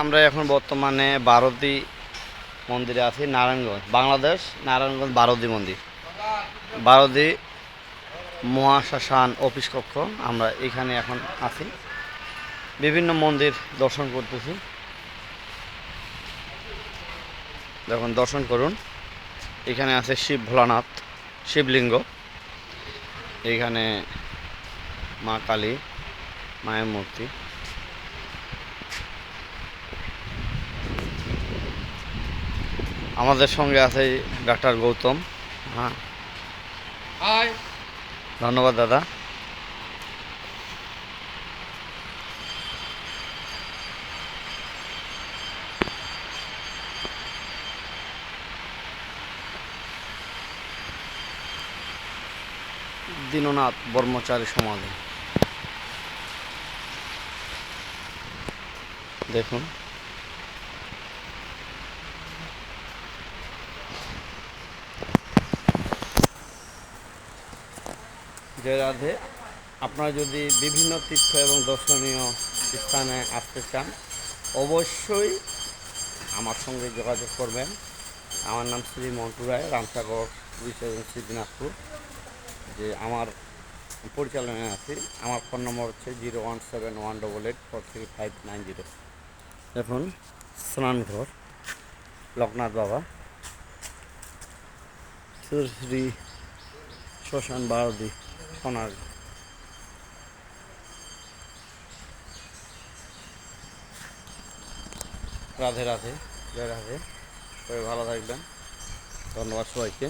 আমরা এখন বর্তমানে বারোদি মন্দিরে আছি, নারায়ণগঞ্জ, বাংলাদেশ। নারায়ণগঞ্জ বারোদি মন্দির, বারোদি মহাশ্মশান অফিস কক্ষ। আমরা এখানে এখন আছি, বিভিন্ন মন্দির দর্শন করতেছি। দেখুন, দর্শন করুন। এখানে আছে শিব ভোলানাথ শিবলিঙ্গ, এখানে মা কালী মায়ের মূর্তি। আমাদের সঙ্গে আছে ডাক্তার গৌতম। হ্যাঁ, ধন্যবাদ দাদা। দীননাথ ব্রহ্মচারী সমাধি দেখুন। জয় রাধে। আপনারা যদি বিভিন্ন তীর্থ এবং দর্শনীয় স্থানে আসতে চান, অবশ্যই আমার সঙ্গে যোগাযোগ করবেন। আমার নাম শ্রী মন্টু রায়, রামসাগর পুলিশ এজেন্সি, দিনাজপুর। যে আমার পরিচালনায় আছি। আমার ফোন নম্বর হচ্ছে 01718843590। দেখুন, স্নানঘর, লোকনাথ বাবা, শ্রী শ্মশান বারোদি সোনার। রাধে রাধে, জয় রাধে। সবাই ভালো থাকবেন। ধন্যবাদ সবাইকে।